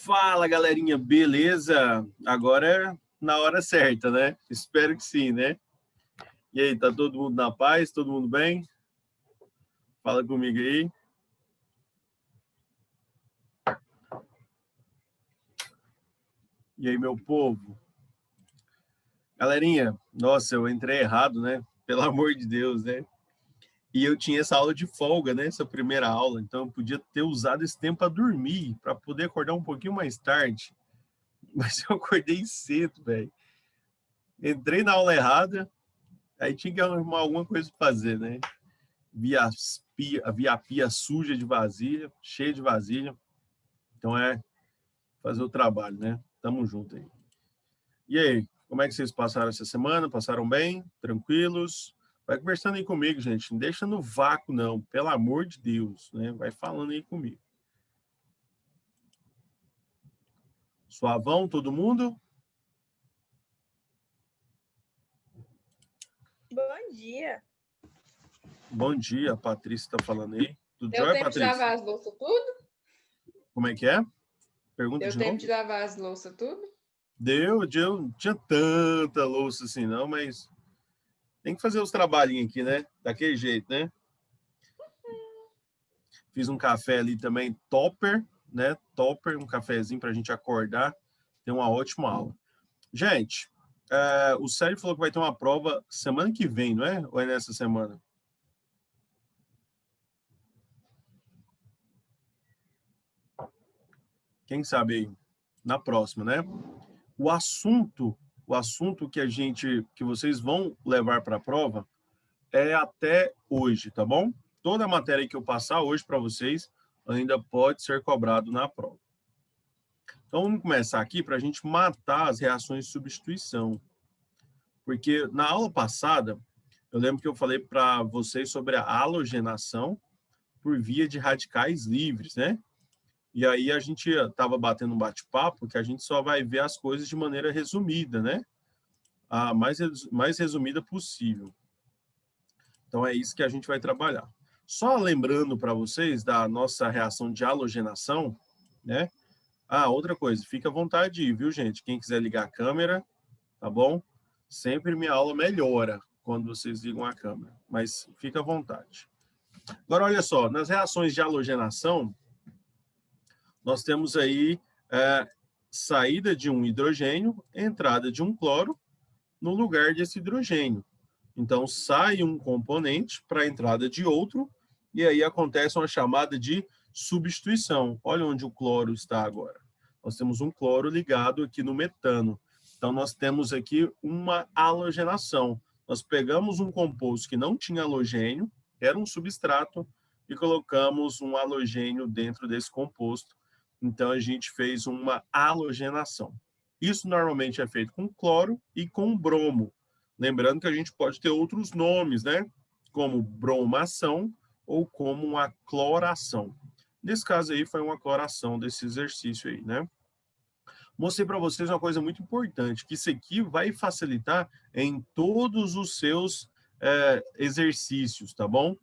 Fala, galerinha, beleza? Agora é na hora certa, né? Espero que sim, né? E aí, tá todo mundo na paz? Todo mundo bem? Fala comigo aí. E aí, meu povo? Galerinha, nossa, eu entrei errado, né? Pelo amor de Deus, né? E eu tinha essa aula de folga, né? Essa primeira aula, então eu podia ter usado esse tempo para dormir, para poder acordar um pouquinho mais tarde. Mas eu acordei cedo, velho. Entrei na aula errada, aí tinha que arrumar alguma coisa para fazer, né? Vi a pia suja de vasilha, cheia de vasilha. Então é fazer o trabalho, né? Tamo junto aí. E aí, como é que vocês passaram essa semana? Passaram bem? Tranquilos? Vai conversando aí comigo, gente. Não deixa no vácuo, não. Pelo amor de Deus, né? Vai falando aí comigo. Suavão, todo mundo? Bom dia. Bom dia, a Patrícia tá falando aí. Tudo Deu jóia, tempo de Patrícia? lavar as louças tudo? Como é que é? Pergunta Deu de tempo novo. de lavar as louças tudo? Deu, não tinha tanta louça assim, não, mas tem que fazer os trabalhinhos aqui, né? Daquele jeito, né? Fiz um café ali também, topper, né? Topper, um cafezinho para a gente acordar. Tem uma ótima aula. Gente, o Sérgio falou que vai ter uma prova semana que vem, não é? Ou é nessa semana? Quem sabe aí? Na próxima, né? O assunto que vocês vão levar para a prova é até hoje, tá bom? Toda a matéria que eu passar hoje para vocês ainda pode ser cobrado na prova. Então, vamos começar aqui para a gente matar as reações de substituição. Porque na aula passada, eu lembro que eu falei para vocês sobre a halogenação por via de radicais livres, né? E aí a gente estava batendo um bate-papo que a gente só vai ver as coisas de maneira resumida, né? A mais resumida possível. Então é isso que a gente vai trabalhar. Só lembrando para vocês da nossa reação de halogenação, né? Ah, outra coisa, fica à vontade aí, viu, gente? Quem quiser ligar a câmera, tá bom? Sempre minha aula melhora quando vocês ligam a câmera, mas fica à vontade. Agora, olha só, nas reações de halogenação, nós temos aí saída de um hidrogênio, entrada de um cloro no lugar desse hidrogênio. Então, sai um componente para a entrada de outro, e aí acontece uma chamada de substituição. Olha onde o cloro está agora. Nós temos um cloro ligado aqui no metano. Então, nós temos aqui uma halogenação. Nós pegamos um composto que não tinha halogênio, era um substrato, e colocamos um halogênio dentro desse composto. Então, a gente fez uma halogenação. Isso normalmente é feito com cloro e com bromo. Lembrando que a gente pode ter outros nomes, né? Como bromação ou como uma cloração. Nesse caso aí, foi uma cloração desse exercício aí, né? Mostrei para vocês uma coisa muito importante, que isso aqui vai facilitar em todos os seus exercícios, tá bom?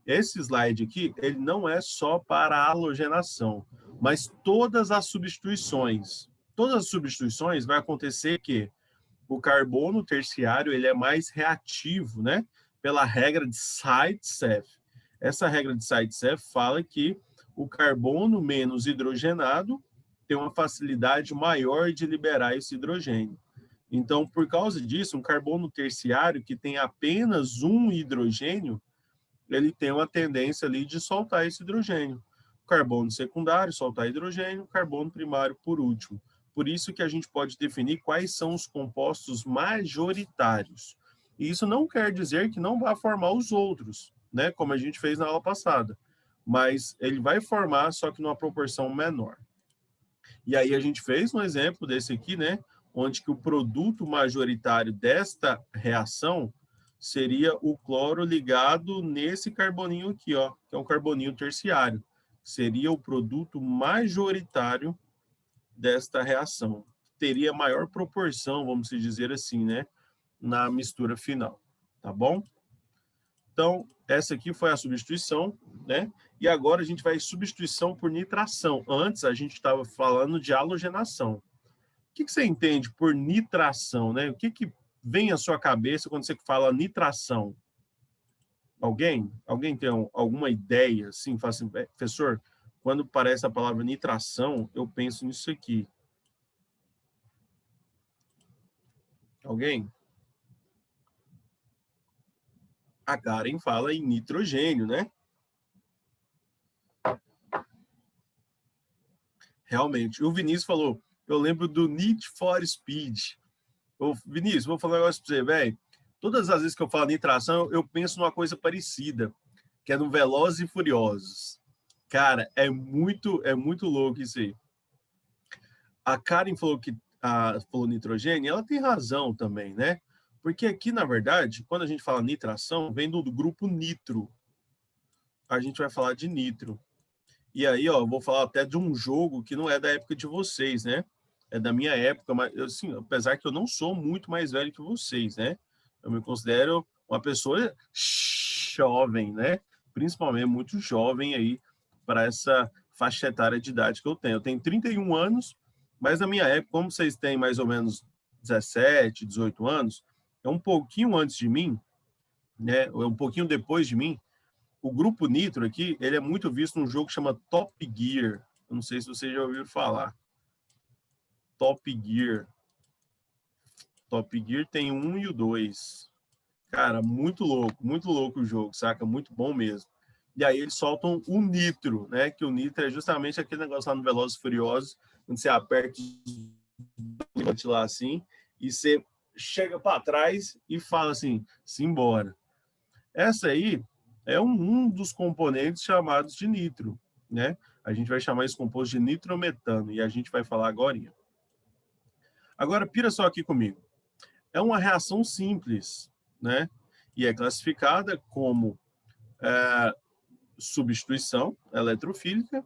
Esse slide aqui, ele não é só para a halogenação, mas todas as substituições. Todas as substituições vai acontecer que o carbono terciário ele é mais reativo, né? Pela regra de Zaitsev. Essa regra de Zaitsev fala que o carbono menos hidrogenado tem uma facilidade maior de liberar esse hidrogênio. Então, por causa disso, um carbono terciário que tem apenas um hidrogênio, ele tem uma tendência ali de soltar esse hidrogênio. O carbono secundário, soltar hidrogênio, carbono primário por último. Por isso que a gente pode definir quais são os compostos majoritários. E isso não quer dizer que não vá formar os outros, né? Como a gente fez na aula passada. Mas ele vai formar, só que numa proporção menor. E aí a gente fez um exemplo desse aqui, né? Onde que o produto majoritário desta reação seria o cloro ligado nesse carboninho aqui, ó, que é um carboninho terciário. Seria o produto majoritário desta reação. Teria maior proporção, vamos dizer assim, né, na mistura final, tá bom? Então, essa aqui foi a substituição, né? E agora a gente vai substituição por nitração. Antes, a gente estava falando de halogenação. O que você entende por nitração, né? O que vem à sua cabeça quando você fala nitração? Alguém? Alguém tem alguma ideia? Assim, fala assim, professor, quando aparece a palavra nitração, eu penso nisso aqui. Alguém? A Karen fala em nitrogênio, né? Realmente. O Vinícius falou, eu lembro do Need for Speed. Ô, Vinícius, vou falar um negócio pra você, velho. Todas as vezes que eu falo nitração, eu penso numa coisa parecida, que é no Velozes e Furiosos. Cara, é muito louco isso aí. A Karen falou que falou nitrogênio, ela tem razão também, né? Porque aqui, na verdade, quando a gente fala nitração, vem do grupo nitro. A gente vai falar de nitro. E aí, ó, eu vou falar até de um jogo que não é da época de vocês, né? É da minha época, mas assim, apesar que eu não sou muito mais velho que vocês, né? Eu me considero uma pessoa jovem, né? Principalmente muito jovem aí para essa faixa etária de idade que eu tenho. Eu tenho 31 anos, mas na minha época, como vocês têm mais ou menos 17, 18 anos, é um pouquinho antes de mim, né? É um pouquinho depois de mim. O grupo Nitro aqui, ele é muito visto num jogo que chama Top Gear. Eu não sei se vocês já ouviram falar. Top Gear. Top Gear tem o 1 e o 2. Cara, muito louco o jogo, saca? Muito bom mesmo. E aí eles soltam o Nitro, né? Que o Nitro é justamente aquele negócio lá no Velozes e Furiosos, onde você aperta lá assim, e você chega para trás e fala assim, simbora. Essa aí é um dos componentes chamados de nitro, né? A gente vai chamar esse composto de nitrometano e a gente vai falar agora. Agora, pira só aqui comigo. É uma reação simples, né? E é classificada como substituição eletrofílica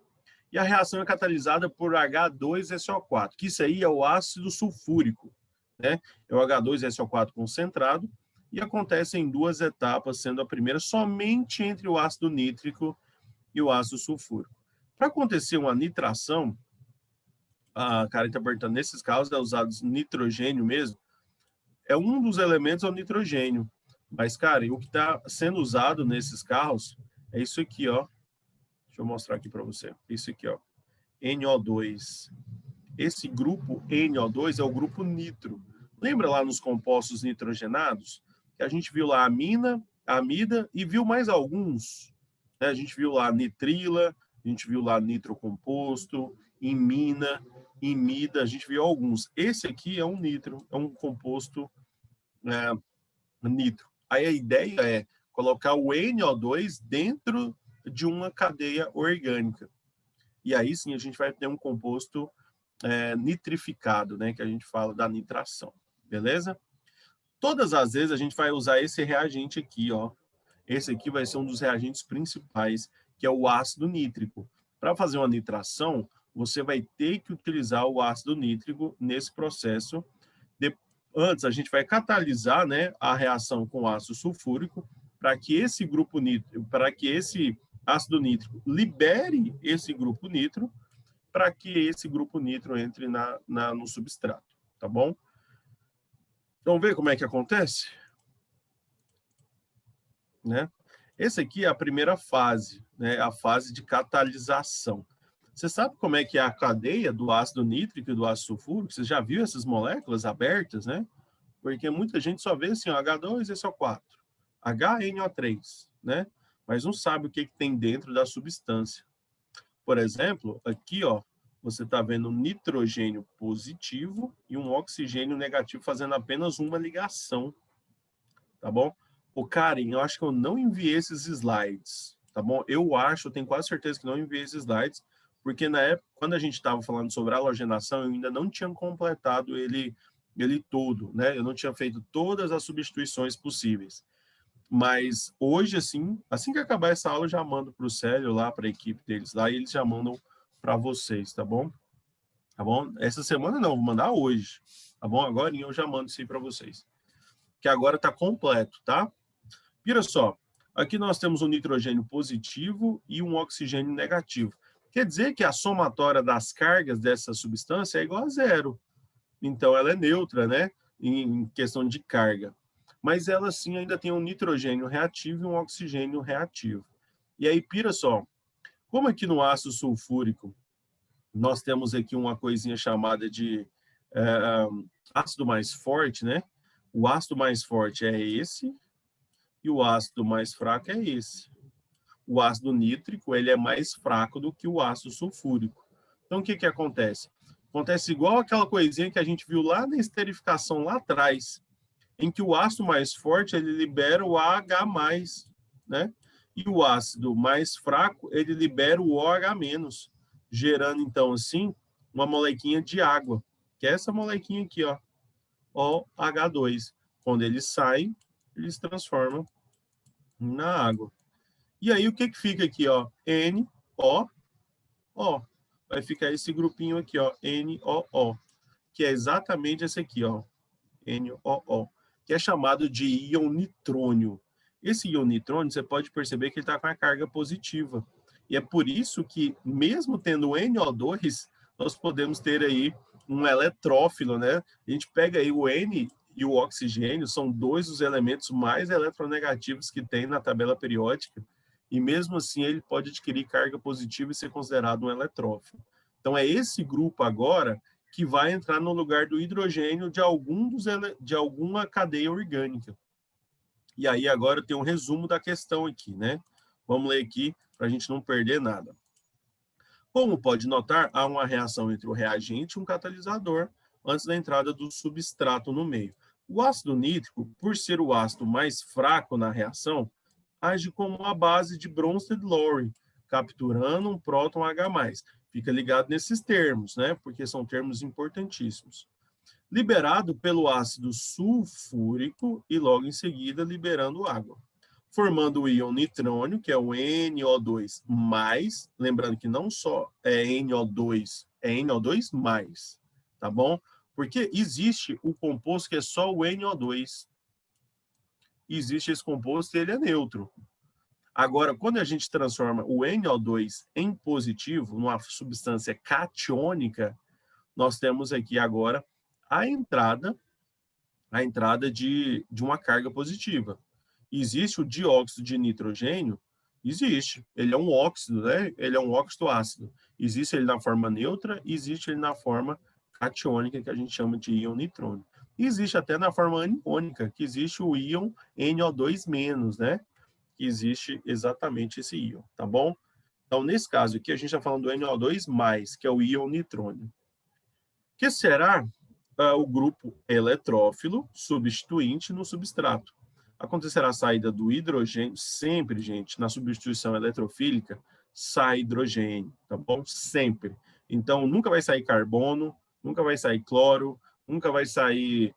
e a reação é catalisada por H2SO4, que isso aí é o ácido sulfúrico, né? É o H2SO4 concentrado e acontece em duas etapas, sendo a primeira somente entre o ácido nítrico e o ácido sulfúrico. Para acontecer uma nitração, a Karen está perguntando, nesses casos é usado nitrogênio mesmo, é um dos elementos é o nitrogênio. Mas, cara, o que está sendo usado nesses carros é isso aqui, ó. Deixa eu mostrar aqui para você. Isso aqui, ó. NO2. Esse grupo NO2 é o grupo nitro. Lembra lá nos compostos nitrogenados? Que a gente viu lá a amida e viu mais alguns. Né? A gente viu lá nitrila, a gente viu lá nitrocomposto, imina, imida, a gente viu alguns. Esse aqui é um nitro, é um composto nitro. Aí a ideia é colocar o NO2 dentro de uma cadeia orgânica. E aí sim a gente vai ter um composto nitrificado, né, que a gente fala da nitração, beleza? Todas as vezes a gente vai usar esse reagente aqui, ó. Esse aqui vai ser um dos reagentes principais, que é o ácido nítrico. Para fazer uma nitração, você vai ter que utilizar o ácido nítrico nesse processo. Antes, a gente vai catalisar, né, a reação com o ácido sulfúrico para que esse grupo nítrico, para que esse ácido nítrico libere esse grupo nitro, para que esse grupo nitro entre no substrato, tá bom? Vamos ver como é que acontece? Né? Esse aqui é a primeira fase, né? A fase de catalisação. Você sabe como é que é a cadeia do ácido nítrico e do ácido sulfúrico? Você já viu essas moléculas abertas, né? Porque muita gente só vê assim, ó, H2SO4, HNO3, né? Mas não sabe o que tem dentro da substância. Por exemplo, aqui, ó, você está vendo um nitrogênio positivo e um oxigênio negativo fazendo apenas uma ligação, tá bom? O Karen, eu acho que eu não enviei esses slides, tá bom? Eu tenho quase certeza que não enviei esses slides, porque na época, quando a gente estava falando sobre a halogenação, eu ainda não tinha completado ele todo, né? Eu não tinha feito todas as substituições possíveis. Mas hoje, assim que acabar essa aula, eu já mando para o Célio lá, para a equipe deles lá, e eles já mandam para vocês, tá bom? Tá bom? Essa semana não, vou mandar hoje, tá bom? Agora eu já mando isso aí para vocês. Que agora está completo, tá? Vira só, Aqui nós temos um nitrogênio positivo e um oxigênio negativo. Quer dizer que a somatória das cargas dessa substância é igual a zero. Então, ela é neutra, né? Em questão de carga. Mas ela, sim, ainda tem um nitrogênio reativo e um oxigênio reativo. E aí, pira só, como aqui no ácido sulfúrico, nós temos aqui uma coisinha chamada de ácido mais forte, né? O ácido mais forte é esse e o ácido mais fraco é esse. O ácido nítrico, ele é mais fraco do que o ácido sulfúrico. Então, o que acontece? Acontece igual aquela coisinha que a gente viu lá na esterificação lá atrás, em que o ácido mais forte, ele libera o AH+, né? E o ácido mais fraco, ele libera o OH-, gerando, então, assim, uma molequinha de água, que é essa molequinha aqui, ó, OH2. Quando ele sai, ele se transforma na água. E aí, o que fica aqui, ó? NO, ó. Vai ficar esse grupinho aqui, ó, NOO, que é exatamente esse aqui, ó, NOO, que é chamado de íon nitrônio. Esse íon nitrônio, você pode perceber que ele está com a carga positiva. E é por isso que, mesmo tendo NO2, nós podemos ter aí um eletrófilo, né? A gente pega aí o N e o oxigênio, são dois dos elementos mais eletronegativos que tem na tabela periódica, e mesmo assim ele pode adquirir carga positiva e ser considerado um eletrófilo. Então é esse grupo agora que vai entrar no lugar do hidrogênio de alguma cadeia orgânica. E aí agora tem um resumo da questão aqui, né? Vamos ler aqui para a gente não perder nada. Como pode notar, há uma reação entre o reagente e um catalisador antes da entrada do substrato no meio. O ácido nítrico, por ser o ácido mais fraco na reação, age como uma base de Bronsted-Lowry, capturando um próton H+. Fica ligado nesses termos, né? Porque são termos importantíssimos. Liberado pelo ácido sulfúrico e logo em seguida liberando água, formando o íon nitrônio, que é o NO2+, lembrando que não só é NO2, é NO2+, tá bom? Porque existe o composto que é só o NO2. Existe esse composto e ele é neutro. Agora, quando a gente transforma o NO2 em positivo, numa substância catiônica, nós temos aqui agora a entrada de uma carga positiva. Existe o dióxido de nitrogênio? Existe. Ele é um óxido, né? Ele é um óxido ácido. Existe ele na forma neutra, existe ele na forma catiônica, que a gente chama de íon nitrônio. Existe até na forma aniônica, que existe o íon NO2-, né? Que existe exatamente esse íon, tá bom? Então, nesse caso aqui, a gente está falando do NO2+, que é o íon nitrônio. Que será o grupo eletrófilo substituinte no substrato. Acontecerá a saída do hidrogênio, sempre, gente, na substituição eletrofílica, sai hidrogênio, tá bom? Sempre. Então, nunca vai sair carbono, nunca vai sair cloro, nunca vai sair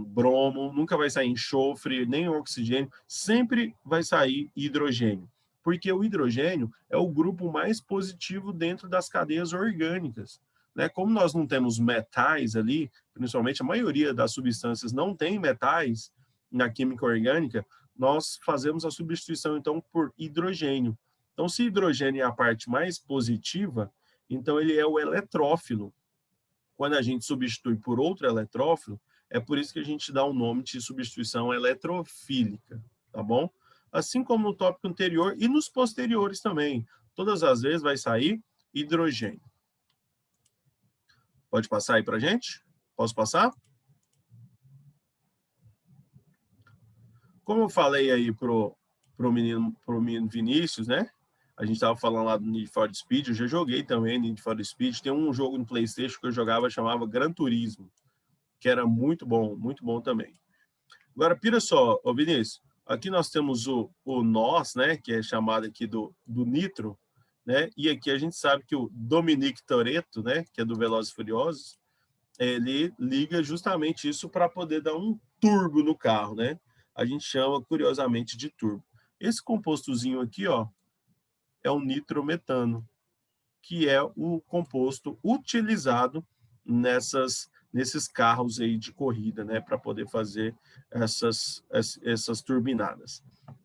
bromo, nunca vai sair enxofre, nem oxigênio, sempre vai sair hidrogênio. Porque o hidrogênio é o grupo mais positivo dentro das cadeias orgânicas. Né? Como nós não temos metais ali, principalmente a maioria das substâncias não tem metais na química orgânica, nós fazemos a substituição, então, por hidrogênio. Então, se hidrogênio é a parte mais positiva, então ele é o eletrófilo. Quando a gente substitui por outro eletrófilo, é por isso que a gente dá o nome de substituição eletrofílica, tá bom? Assim como no tópico anterior e nos posteriores também. Todas as vezes vai sair hidrogênio. Pode passar aí para a gente? Posso passar? Como eu falei aí pro menino Vinícius, né? A gente estava falando lá do Need for Speed, eu já joguei também Need for Speed. Tem um jogo no PlayStation que eu jogava, chamava Gran Turismo, que era muito bom também. Agora, pira só, ô Vinícius, aqui nós temos o NOS, né? Que é chamado aqui do nitro, né? E aqui a gente sabe que o Dominique Toretto, né? Que é do Velozes e Furiosos, ele liga justamente isso para poder dar um turbo no carro, né? A gente chama, curiosamente, de turbo. Esse compostozinho aqui, ó, é o nitrometano, que é o composto utilizado nesses carros aí de corrida, né? Para poder fazer essas turbinadas.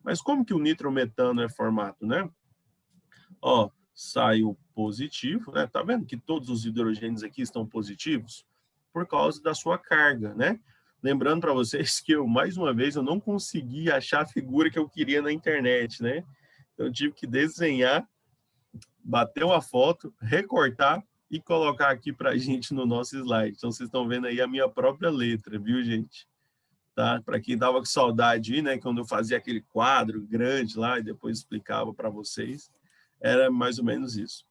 Mas como que o nitrometano é formado, né? Ó, saiu positivo, né? Tá vendo que todos os hidrogênios aqui estão positivos? Por causa da sua carga, né? Lembrando para vocês que mais uma vez, eu não consegui achar a figura que eu queria na internet, né? Então, eu tive que desenhar, bater uma foto, recortar e colocar aqui para a gente no nosso slide. Então, vocês estão vendo aí a minha própria letra, viu, gente? Tá? Para quem tava com saudade, né? Quando eu fazia aquele quadro grande lá e depois explicava para vocês, era mais ou menos isso.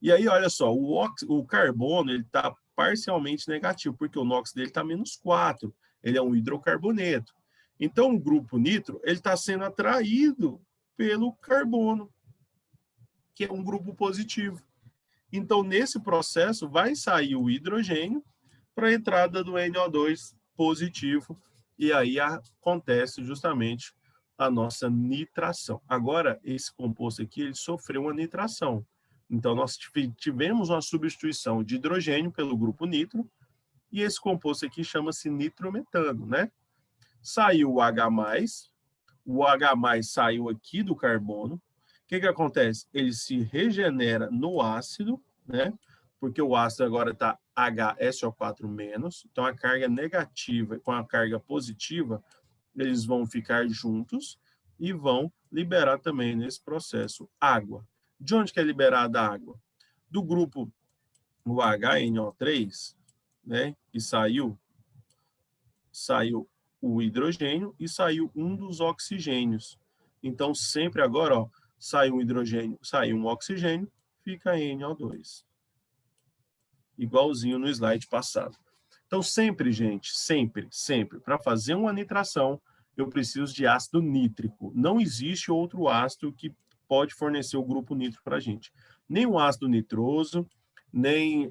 E aí, olha só, o carbono ele está parcialmente negativo, porque o NOx dele está -4. Ele é um hidrocarboneto. Então, o grupo nitro ele está sendo atraído pelo carbono, que é um grupo positivo. Então, nesse processo, vai sair o hidrogênio para a entrada do NO2 positivo, e aí acontece justamente a nossa nitração. Agora, esse composto aqui, ele sofreu uma nitração. Então, nós tivemos uma substituição de hidrogênio pelo grupo nitro, e esse composto aqui chama-se nitrometano, né? Saiu o H+, o H+ saiu aqui do carbono. O que que acontece? Ele se regenera no ácido, né? Porque o ácido agora está HSO4-, então a carga negativa com a carga positiva, eles vão ficar juntos e vão liberar também nesse processo água. De onde que é liberada a água? Do grupo o HNO3, né? E saiu o hidrogênio e saiu um dos oxigênios. Então, sempre agora, ó, sai um hidrogênio, sai um oxigênio, fica NO2. Igualzinho no slide passado. Então, sempre, gente, sempre, para fazer uma nitração, eu preciso de ácido nítrico. Não existe outro ácido que pode fornecer o grupo nitro para a gente. Nem o ácido nitroso, nem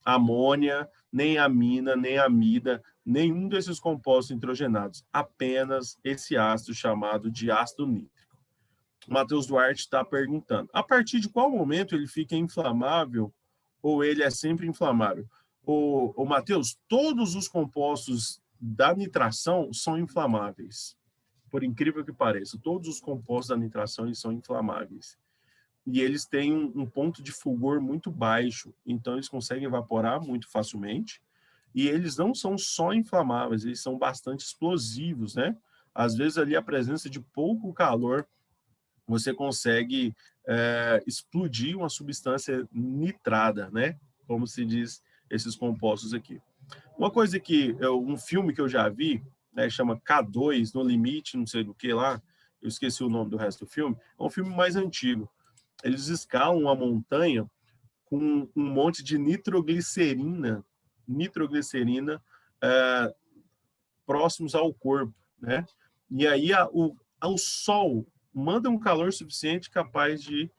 amônia, nem amina, nem amida, nenhum desses compostos nitrogenados. Apenas esse ácido chamado de ácido nítrico. O Matheus Duarte está perguntando, a partir de qual momento ele fica inflamável ou ele é sempre inflamável? O Matheus, todos os compostos da nitração são inflamáveis. Por incrível que pareça, todos os compostos da nitração eles são inflamáveis. E eles têm um ponto de fulgor muito baixo, então eles conseguem evaporar muito facilmente. E eles não são só inflamáveis, eles são bastante explosivos, né? Às vezes ali a presença de pouco calor, você consegue explodir uma substância nitrada, né? Como se diz esses compostos aqui. Uma coisa que, um filme que eu já vi, né, chama K2, No Limite, não sei do que lá, eu esqueci o nome do resto do filme, é um filme mais antigo. Eles escalam uma montanha com um monte de nitroglicerina próximos ao corpo, né? E aí o sol manda um calor suficiente capaz de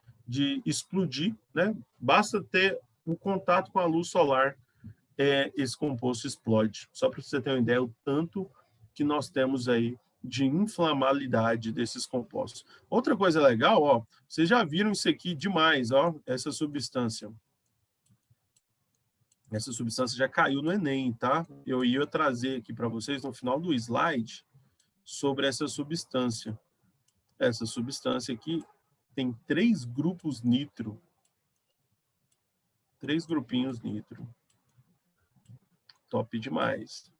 explodir, né? Basta ter o contato com a luz solar, esse composto explode. Só para você ter uma ideia, o tanto que nós temos aí de inflamabilidade desses compostos. Outra coisa legal, ó, vocês já viram isso aqui demais, ó, essa substância. Essa substância já caiu no Enem, tá? Eu ia trazer aqui para vocês no final do slide sobre essa substância. Essa substância aqui tem 3 grupos nitro. 3 grupinhos nitro. Top demais.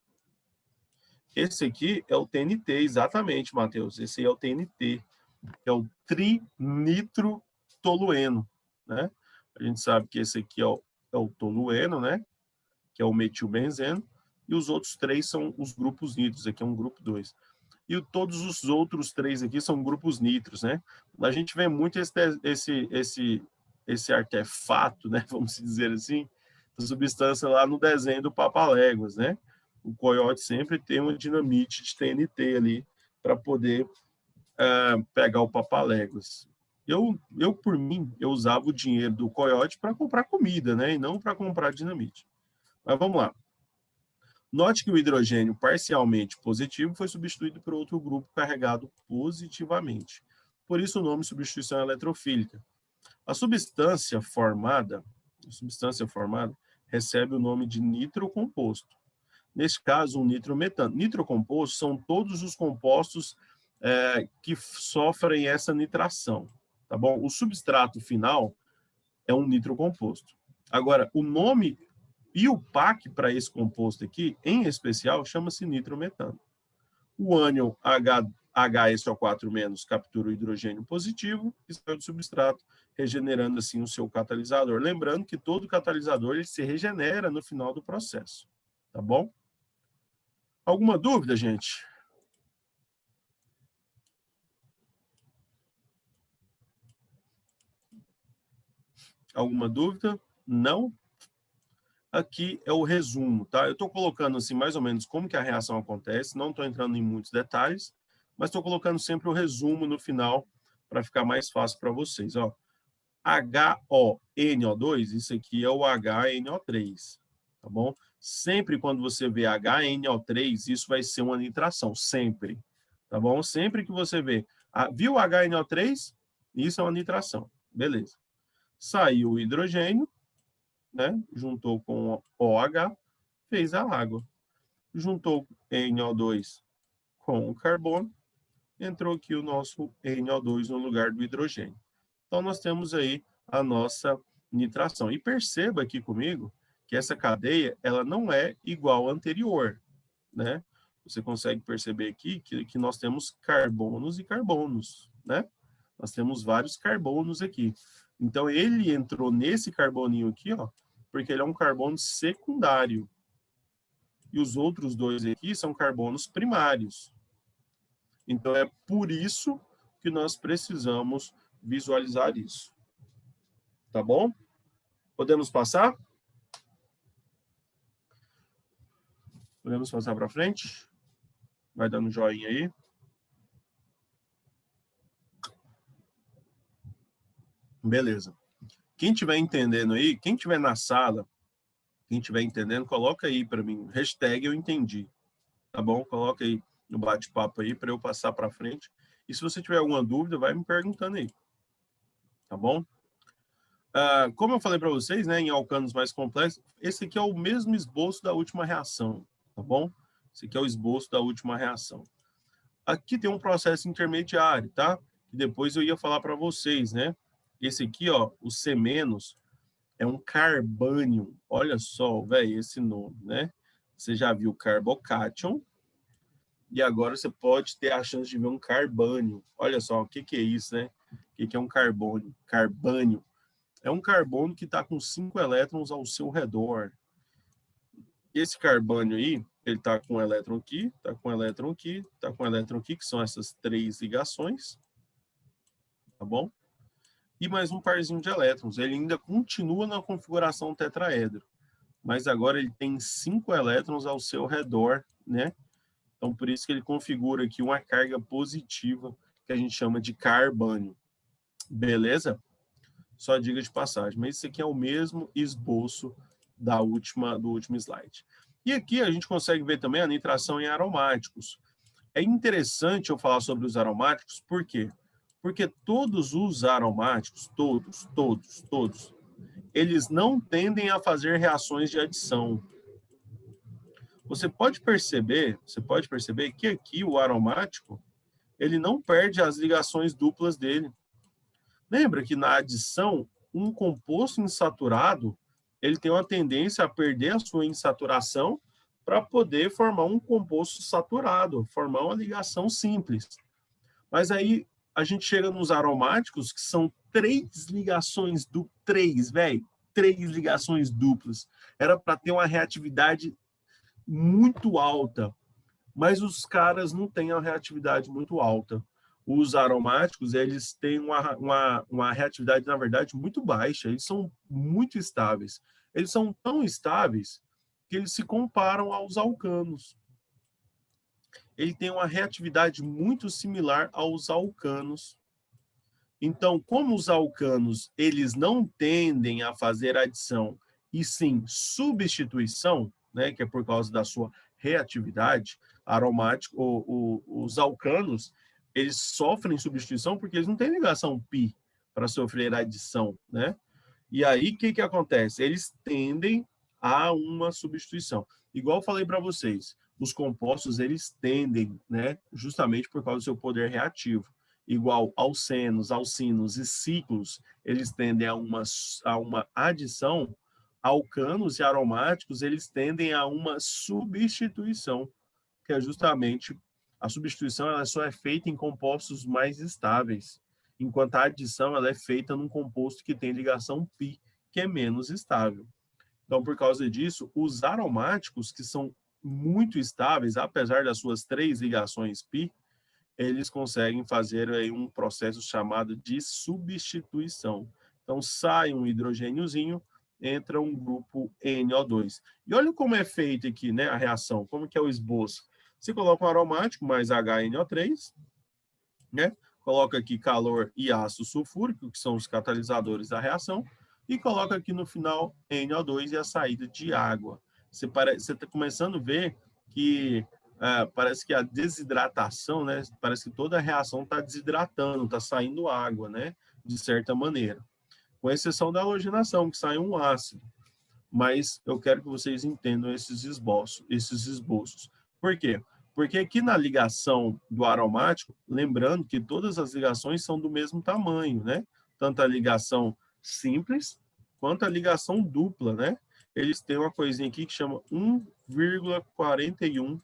Esse aqui é o TNT, exatamente, Matheus. Esse aí é o TNT. É o trinitrotolueno, né? A gente sabe que esse aqui é o tolueno, né? Que é o metilbenzeno. E os outros 3 são os grupos nitros. Aqui é um grupo 2. E todos os outros 3 aqui são grupos nitros, né? A gente vê muito esse artefato, né? Vamos dizer assim, a substância lá no desenho do Papaléguas, né? O coiote sempre tem uma dinamite de TNT ali para poder pegar o Papaléguas. Eu, por mim, eu usava o dinheiro do coiote para comprar comida, né? E não para comprar dinamite. Mas vamos lá. Note que o hidrogênio parcialmente positivo foi substituído por outro grupo carregado positivamente. Por isso o nome substituição eletrofílica. A substância formada recebe o nome de nitrocomposto. Neste caso, um nitrometano. Nitrocompostos são todos os compostos que sofrem essa nitração, tá bom? O substrato final é um nitrocomposto. Agora, o nome e o PAC para esse composto aqui, em especial, chama-se nitrometano. O ânion HSO4- captura o hidrogênio positivo e sai do substrato, regenerando assim o seu catalisador. Lembrando que todo catalisador ele se regenera no final do processo, tá bom? Alguma dúvida, gente? Alguma dúvida? Não? Aqui é o resumo, tá? Eu estou colocando assim mais ou menos como que a reação acontece, não estou entrando em muitos detalhes, mas estou colocando sempre o resumo no final para ficar mais fácil para vocês, ó. HONO2, isso aqui é o HNO3, tá bom? Sempre quando você vê HNO3, isso vai ser uma nitração, sempre, tá bom? Sempre que você vê, viu HNO3, isso é uma nitração, beleza. Saiu o hidrogênio, né? Juntou com OH, fez a água. Juntou NO2 com o carbono, entrou aqui o nosso NO2 no lugar do hidrogênio. Então, nós temos aí a nossa nitração. E perceba aqui comigo que essa cadeia ela não é igual à anterior, né? Você consegue perceber aqui que nós temos carbonos e carbonos, né? Nós temos vários carbonos aqui. Então, ele entrou nesse carboninho aqui, ó, porque ele é um carbono secundário. E os outros dois aqui são carbonos primários. Então, é por isso que nós precisamos visualizar isso. Tá bom? Podemos passar? Podemos passar para frente? Vai dando joinha aí. Beleza. Quem estiver entendendo aí, quem estiver na sala, quem estiver entendendo, coloca aí para mim, hashtag eu entendi. Tá bom? Coloca aí no bate-papo aí para eu passar para frente. E se você tiver alguma dúvida, vai me perguntando aí. Tá bom? Como eu falei para vocês, né, em alcanos mais complexos, esse aqui é o mesmo esboço da última reação, tá bom? Esse aqui é o esboço da última reação. Aqui tem um processo intermediário, tá? Que depois eu ia falar para vocês, né? Esse aqui, ó, o C- é um carbânium. Olha só, velho, esse nome, né? Você já viu carbocátion e agora você pode ter a chance de ver um carbânio. Olha só, o que que é isso, né? O que é um carbônio? Carbânio. É um carbono que está com 5 elétrons ao seu redor. Esse carbônio aí, ele está com um elétron aqui, está com um elétron aqui, está com um elétron aqui, que são essas 3 ligações, tá bom? E mais um parzinho de elétrons. Ele ainda continua na configuração tetraedro, mas agora ele tem 5 elétrons ao seu redor, né? Então, por isso que ele configura aqui uma carga positiva, que a gente chama de carbânio. Beleza? Só diga de passagem, mas esse aqui é o mesmo esboço do último slide. E aqui a gente consegue ver também a nitração em aromáticos. É interessante eu falar sobre os aromáticos, por quê? Porque todos os aromáticos, todos, eles não tendem a fazer reações de adição. Você pode perceber que aqui o aromático, ele não perde as ligações duplas dele. Lembra que na adição, um composto insaturado, ele tem uma tendência a perder a sua insaturação para poder formar um composto saturado, formar uma ligação simples. Mas aí a gente chega nos aromáticos, que são 3 ligações duplas, 3, velho, 3 ligações duplas. Era para ter uma reatividade muito alta, mas os caras não têm a reatividade muito alta. Os aromáticos, eles têm uma reatividade, na verdade, muito baixa. Eles são muito estáveis. Eles são tão estáveis que eles se comparam aos alcanos. Ele tem uma reatividade muito similar aos alcanos. Então, como os alcanos, eles não tendem a fazer adição, e sim substituição, né, que é por causa da sua reatividade aromática, os alcanos, eles sofrem substituição porque eles não têm ligação pi para sofrer adição, né? E aí, o que acontece? Eles tendem a uma substituição. Igual eu falei para vocês, os compostos eles tendem, né, justamente por causa do seu poder reativo. Igual alcenos, alcinos e ciclos, eles tendem a uma adição, alcanos e aromáticos, eles tendem a uma substituição, que é justamente a substituição ela só é feita em compostos mais estáveis, enquanto a adição ela é feita num composto que tem ligação pi, que é menos estável. Então, por causa disso, os aromáticos, que são muito estáveis, apesar das suas 3 ligações pi, eles conseguem fazer aí um processo chamado de substituição. Então, sai um hidrogêniozinho, entra um grupo NO2. E olha como é feita aqui, né, a reação, como que é o esboço. Você coloca um aromático mais HNO3, né? Coloca aqui calor e ácido sulfúrico, que são os catalisadores da reação, e coloca aqui no final NO2 e a saída de água. Você está começando a ver que parece que a desidratação, né? Parece que toda a reação está desidratando, está saindo água, né? De certa maneira. Com exceção da halogenação, que sai um ácido. Mas eu quero que vocês entendam esses esboços. Por quê? Porque aqui na ligação do aromático, lembrando que todas as ligações são do mesmo tamanho, né? Tanto a ligação simples quanto a ligação dupla, né? Eles têm uma coisinha aqui que chama 1,41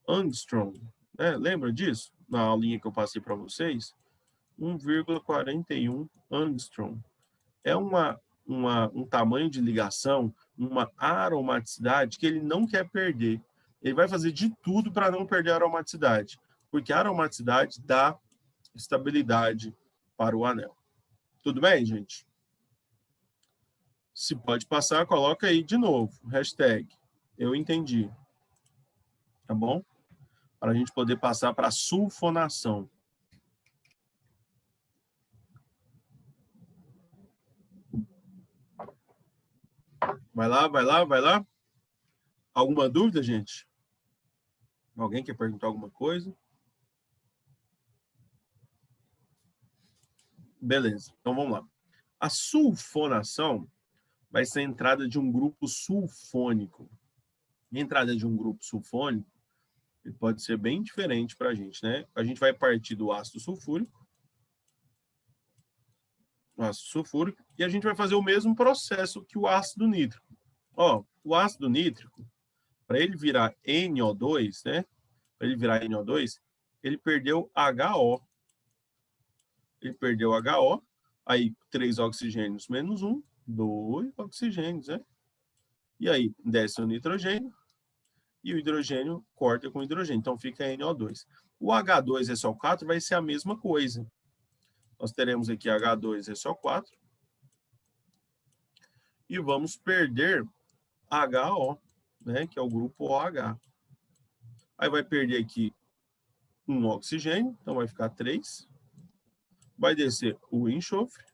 angstrom, né? Lembra disso? Na aulinha que eu passei para vocês? 1,41 angstrom. É um tamanho de ligação, uma aromaticidade que ele não quer perder. Ele vai fazer de tudo para não perder a aromaticidade, porque a aromaticidade dá estabilidade para o anel. Tudo bem, gente? Se pode passar, coloca aí de novo, hashtag eu entendi. Tá bom? Para a gente poder passar para a sulfonação. Vai lá, vai lá, vai lá. Alguma dúvida, gente? Alguém quer perguntar alguma coisa? Beleza, então vamos lá. A sulfonação vai ser a entrada de um grupo sulfônico. A entrada de um grupo sulfônico ele pode ser bem diferente para a gente, né? A gente vai partir do ácido sulfúrico, e a gente vai fazer o mesmo processo que o ácido nítrico. Ó, o ácido nítrico, para ele virar NO2, né? Para ele virar NO2, ele perdeu HO. Ele perdeu HO, aí 3 oxigênios menos 1, 2 oxigênios, né? E aí desce o nitrogênio e o hidrogênio corta com o hidrogênio, então fica NO2. O H2SO4 vai ser a mesma coisa. Nós teremos aqui H2SO4 e vamos perder HO, né, que é o grupo OH. Aí vai perder aqui um oxigênio, então vai ficar 3. Vai descer o enxofre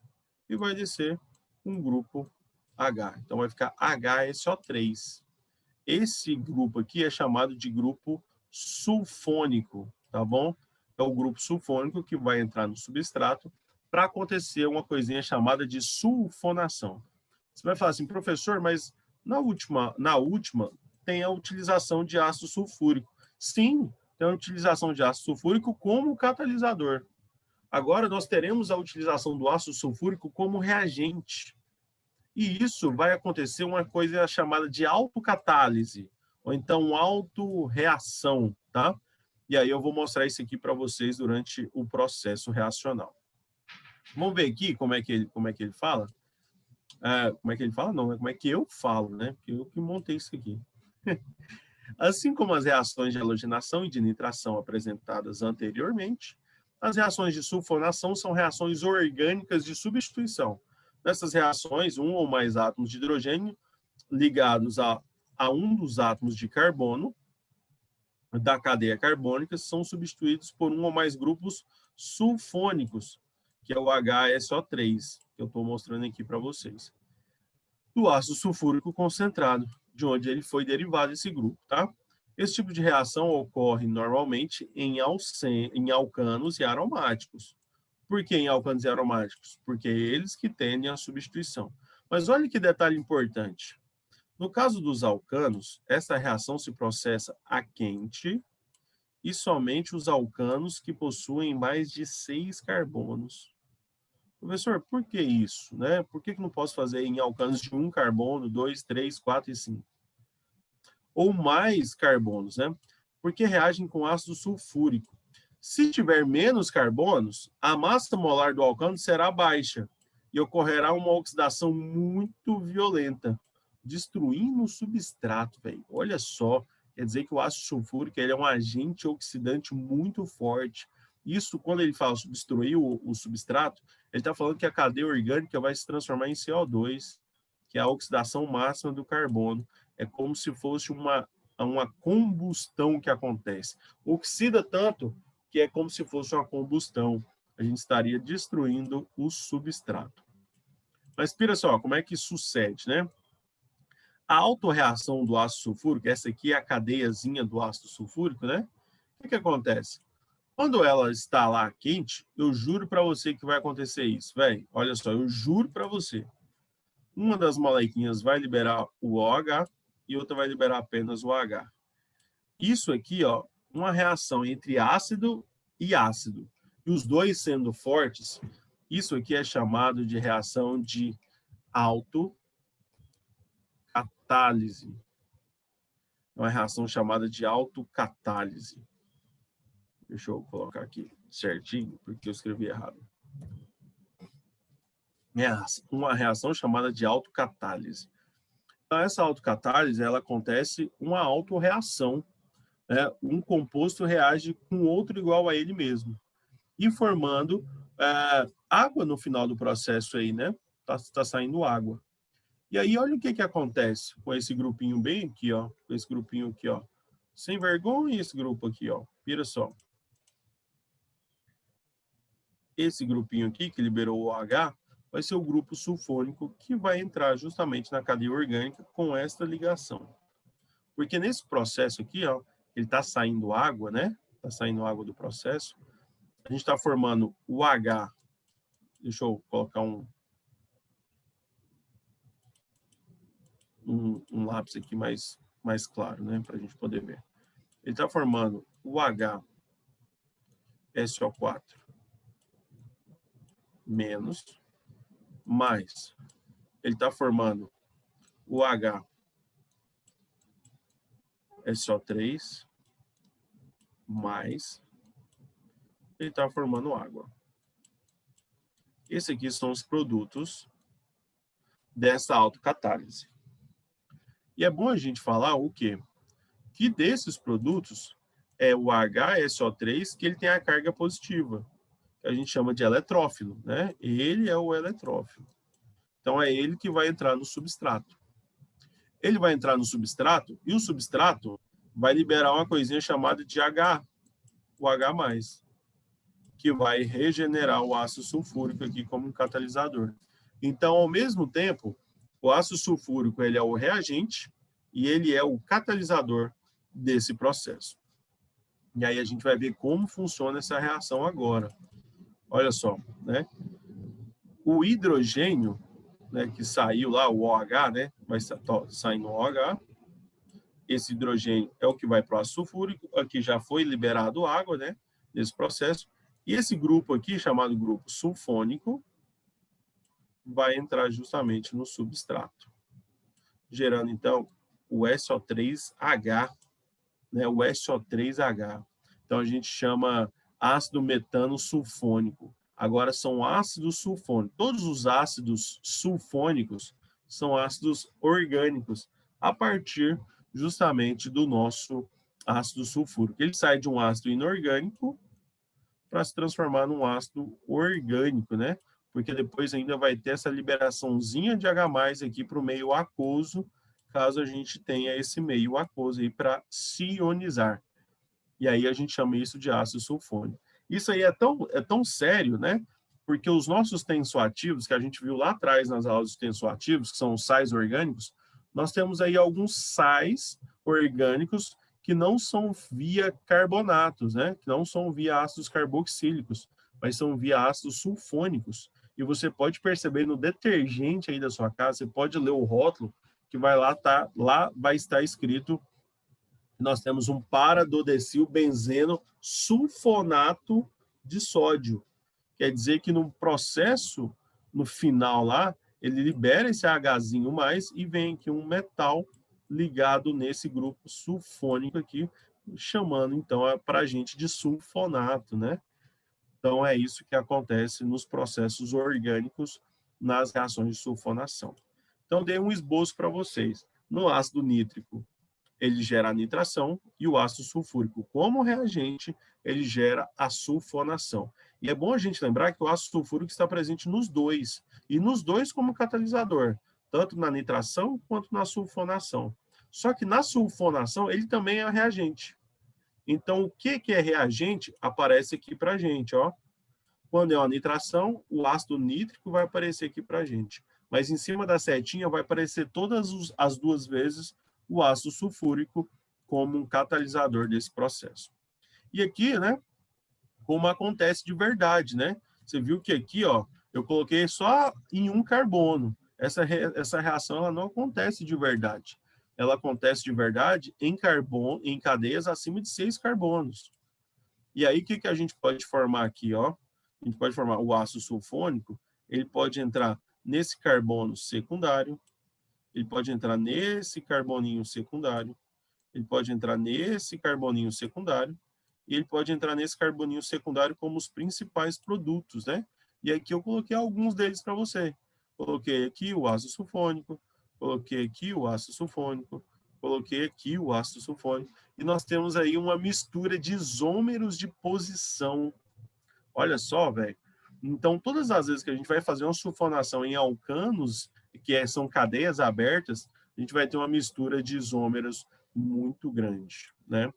e vai descer um grupo H. Então vai ficar HSO3. Esse grupo aqui é chamado de grupo sulfônico, tá bom? É o grupo sulfônico que vai entrar no substrato para acontecer uma coisinha chamada de sulfonação. Você vai falar assim, professor, mas na última tem a utilização de ácido sulfúrico. Sim, tem a utilização de ácido sulfúrico como catalisador. Agora nós teremos a utilização do ácido sulfúrico como reagente. E isso vai acontecer uma coisa chamada de autocatálise, ou então autorreação, tá? E aí eu vou mostrar isso aqui para vocês durante o processo reacional. Vamos ver aqui como é que ele fala? Como é que ele fala? Não, como é que eu falo, né? Porque eu que montei isso aqui. Assim como as reações de halogenação e de nitração apresentadas anteriormente, as reações de sulfonação são reações orgânicas de substituição. Nessas reações, um ou mais átomos de hidrogênio ligados a um dos átomos de carbono da cadeia carbônica são substituídos por um ou mais grupos sulfônicos, que é o HSO3, que eu estou mostrando aqui para vocês. Do ácido sulfúrico concentrado, de onde ele foi derivado esse grupo, tá? Esse tipo de reação ocorre normalmente em alcanos e aromáticos. Por que em alcanos e aromáticos? Porque é eles que tendem à substituição. Mas olha que detalhe importante. No caso dos alcanos, essa reação se processa a quente e somente os alcanos que possuem mais de 6 carbonos. Professor, por que isso? Né? Por que não posso fazer em alcanos de 1 carbono, 2, 3, 4 e 5? Ou mais carbonos, né? Porque reagem com ácido sulfúrico. Se tiver menos carbonos, a massa molar do alcano será baixa e ocorrerá uma oxidação muito violenta, destruindo o substrato, velho. Olha só, quer dizer que o ácido sulfúrico ele é um agente oxidante muito forte. Isso, quando ele fala destruir o substrato, ele está falando que a cadeia orgânica vai se transformar em CO2, que é a oxidação máxima do carbono. É como se fosse uma combustão que acontece. Oxida tanto que é como se fosse uma combustão. A gente estaria destruindo o substrato. Mas pira só, como é que sucede, né? A autorreação do ácido sulfúrico, essa aqui é a cadeiazinha do ácido sulfúrico, né? O que acontece? Quando ela está lá quente, eu juro para você que vai acontecer isso, velho. Olha só, eu juro para você. Uma das molequinhas vai liberar o OH e outra vai liberar apenas o H. Isso aqui, ó, uma reação entre ácido e ácido. E os dois sendo fortes, isso aqui é chamado de reação de autocatálise. É uma reação chamada de autocatálise. Deixa eu colocar aqui certinho, porque eu escrevi errado. É uma reação chamada de autocatálise. Então, essa autocatálise, ela acontece uma autorreação. Né? Um composto reage com outro igual a ele mesmo. E formando água no final do processo aí, né? Tá saindo água. E aí, olha o que acontece com esse grupinho bem aqui, ó. Com esse grupinho aqui, ó. Sem vergonha, esse grupo aqui, ó. Vira só. Esse grupinho aqui, que liberou o OH, vai ser o grupo sulfônico que vai entrar justamente na cadeia orgânica com esta ligação. Porque nesse processo aqui, ó, ele está saindo água, né? Está saindo água do processo. A gente está formando o H. Deixa eu colocar um lápis aqui mais claro, né? Para a gente poder ver. Ele está formando o HSO4 menos, mais. Ele está formando o HSO3 mais. Ele está formando água. Esses aqui são os produtos dessa autocatálise. E é bom a gente falar o quê? Que desses produtos é o HSO3 que ele tem a carga positiva, que a gente chama de eletrófilo, né? Ele é o eletrófilo. Então é ele que vai entrar no substrato. Ele vai entrar no substrato e o substrato vai liberar uma coisinha chamada de H, o H+, que vai regenerar o ácido sulfúrico aqui como um catalisador. Então, ao mesmo tempo, o ácido sulfúrico ele é o reagente e ele é o catalisador desse processo. E aí a gente vai ver como funciona essa reação agora. Olha só, né? O hidrogênio, né, que saiu lá, o OH, né, vai sair no OH. Esse hidrogênio é o que vai para o ácido sulfúrico. Aqui já foi liberado água, né, nesse processo. E esse grupo aqui, chamado grupo sulfônico, vai entrar justamente no substrato, gerando, então, o SO3H, né, o SO3H. Então, a gente chama ácido metano sulfônico. Agora, são ácidos sulfônicos. Todos os ácidos sulfônicos são ácidos orgânicos, a partir justamente do nosso ácido sulfúrico. Ele sai de um ácido inorgânico para se transformar num ácido orgânico, né? Porque depois ainda vai ter essa liberaçãozinha de H+ aqui para o meio aquoso, caso a gente tenha esse meio aquoso aí para se ionizar. E aí a gente chama isso de ácido sulfônico. Isso aí é tão sério, né? Porque os nossos tensoativos, que a gente viu lá atrás nas aulas de tensoativos, que são os sais orgânicos, nós temos aí alguns sais orgânicos que não são via carbonatos, né? Que não são via ácidos carboxílicos, mas são via ácidos sulfônicos. E você pode perceber no detergente aí da sua casa, você pode ler o rótulo, que vai lá vai estar escrito que nós temos um paradodecil benzeno sulfonato de sódio. Quer dizer que no processo, no final lá, ele libera esse Hzinho mais e vem aqui um metal ligado nesse grupo sulfônico aqui, chamando então para a gente de sulfonato, né? Então é isso que acontece nos processos orgânicos nas reações de sulfonação. Então dei um esboço para vocês. No ácido nítrico, ele gera a nitração e o ácido sulfúrico, como reagente, ele gera a sulfonação. E é bom a gente lembrar que o ácido sulfúrico está presente nos dois, e nos dois como catalisador, tanto na nitração quanto na sulfonação. Só que na sulfonação, ele também é reagente. Então, o que é reagente aparece aqui para a gente, ó. Quando é uma nitração, o ácido nítrico vai aparecer aqui para a gente. Mas em cima da setinha vai aparecer todas as duas vezes o ácido sulfúrico como um catalisador desse processo. E aqui, né, como acontece de verdade, né? Você viu que aqui, ó, eu coloquei só em um carbono. Essa reação ela não acontece de verdade. Ela acontece de verdade em cadeias acima de 6 carbonos. E aí, o que a gente pode formar aqui, ó? A gente pode formar o ácido sulfônico, ele pode entrar nesse carbono secundário, ele pode entrar nesse carboninho secundário, ele pode entrar nesse carboninho secundário, e ele pode entrar nesse carboninho secundário como os principais produtos, né? E aqui eu coloquei alguns deles para você. Coloquei aqui o ácido sulfônico, coloquei aqui o ácido sulfônico, coloquei aqui o ácido sulfônico, e nós temos aí uma mistura de isômeros de posição. Olha só, velho. Então, todas as vezes que a gente vai fazer uma sulfonação em alcanos, são cadeias abertas, a gente vai ter uma mistura de isômeros muito grande, né?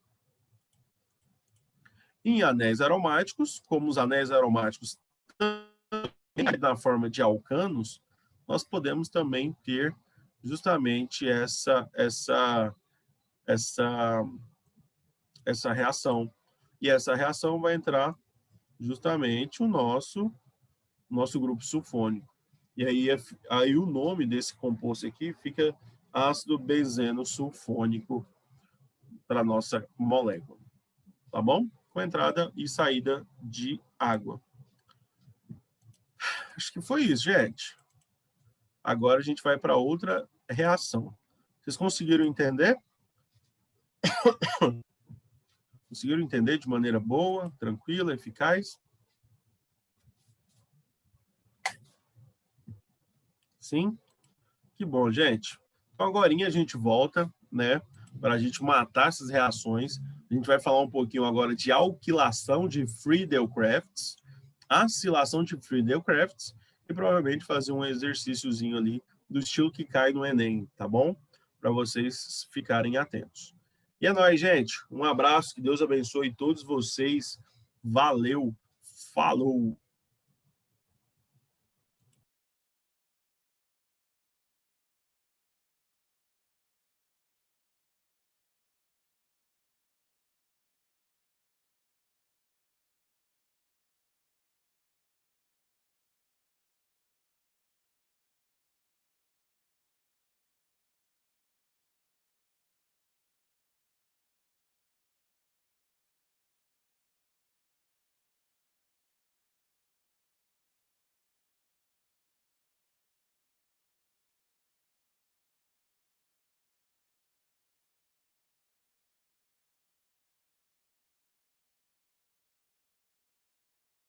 Em anéis aromáticos, como os anéis aromáticos também na forma de alcanos, nós podemos também ter justamente essa reação. E essa reação vai entrar justamente o nosso grupo sulfônico. E aí o nome desse composto aqui fica ácido benzeno sulfônico para a nossa molécula. Tá bom? Com entrada e saída de água. Acho que foi isso, gente. Agora a gente vai para outra reação. Vocês conseguiram entender? Conseguiram entender de maneira boa, tranquila, eficaz? Sim? Que bom, gente. Então, agora a gente volta, né, para a gente matar essas reações. A gente vai falar um pouquinho agora de alquilação de Friedel-Crafts, acilação de Friedel-Crafts e provavelmente fazer um exercíciozinho ali do estilo que cai no Enem, tá bom? Para vocês ficarem atentos. E é nóis, gente. Um abraço, que Deus abençoe todos vocês. Valeu, falou!